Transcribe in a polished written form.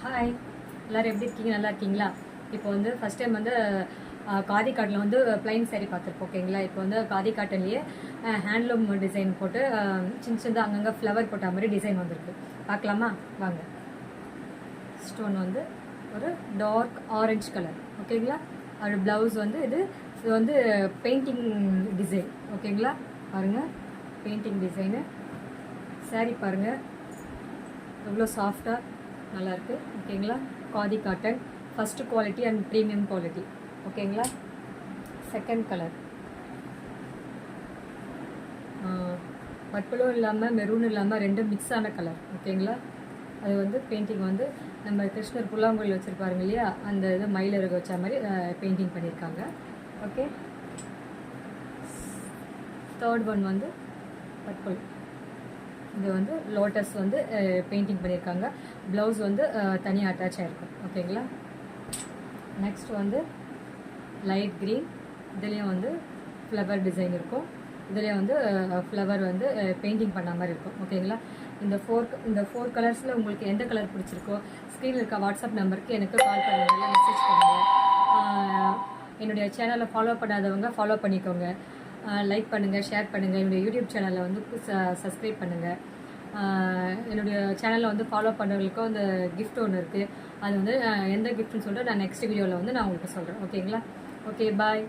Hi, எல்லோரும் எப்படி இருக்கீங்க? நல்லா இருக்கீங்களா? இப்போ வந்து ஃபஸ்ட் டைம் வந்து காதி காட்டில் வந்து பிளைன் சாரீ பார்த்துருப்போம். ஓகேங்களா? இப்போ வந்து காதி காட்டன்லேயே ஹேண்ட்லூம் டிசைன் போட்டு சின்ன சின்ன அங்கங்கே ஃப்ளவர் போட்ட மாதிரி டிசைன் வந்திருக்கு. பார்க்கலாமா? வாங்க. ஸ்டோன் வந்து ஒரு டார்க் ஆரஞ்சு கலர். ஓகேங்களா? அது ப்ளவுஸ் வந்து இது வந்து பெயிண்டிங் டிசைன். ஓகேங்களா? பாருங்கள், பெயிண்டிங் டிசைனு. சாரீ பாருங்கள் எவ்வளோ சாஃப்டாக நல்லாயிருக்கு. ஓகேங்களா? Khadi cotton first quality and premium quality. ஓகேங்களா? செகண்ட் கலர் பர்பிளும் இல்லாமல் மெரூன் இல்லாமல் ரெண்டும் மிக்ஸ் ஆன கலர். ஓகேங்களா? அது வந்து பெயிண்டிங் வந்து நம்ம கிருஷ்ணர் புல்லாங்குழல் வச்சுருப்பாருங்க இல்லையா, அந்த இது மயிலருக்கு வச்ச மாதிரி பெயிண்டிங் பண்ணியிருக்காங்க. ஓகே, தேர்ட் ஒன் வந்து பர்பிள். இது வந்து லோட்டஸ் வந்து பெயிண்டிங் பண்ணியிருக்காங்க. ப்ளவுஸ் வந்து தனியாக அட்டாச் ஆகிருக்கும். ஓகேங்களா? நெக்ஸ்ட் வந்து லைட் க்ரீன். இதுலேயும் வந்து ஃப்ளவர் டிசைன் இருக்கும். இதுலேயும் வந்து ஃப்ளவர் வந்து பெயிண்டிங் பண்ண மாதிரி இருக்கும். ஓகேங்களா? இந்த ஃபோர் கலர்ஸில் உங்களுக்கு எந்த கலர் பிடிச்சிருக்கோ ஸ்க்ரீனில் இருக்க வாட்ஸ்அப் நம்பருக்கு எனக்கு கால் பண்ணுங்கள், மெசேஜ் பண்ணுங்கள். என்னுடைய சேனலை ஃபாலோ பண்ணாதவங்க ஃபாலோ பண்ணிக்கோங்க. லைக் பண்ணுங்கள், ஷேர் பண்ணுங்கள். என்னுடைய யூடியூப் சேனலை வந்து சப்ஸ்கிரைப் பண்ணுங்கள். என்னுடைய சேனலில் வந்து ஃபாலோ பண்ணுறவங்களுக்கும் அந்த கிஃப்ட் ஒன்று இருக்குது. அது வந்து எந்த கிஃப்ட்னு சொல்லிட்டு நான் நெக்ஸ்ட் வீடியோவில் வந்து நான் உங்களுக்கு சொல்கிறேன். ஓகேங்களா? ஓகே, பாய்.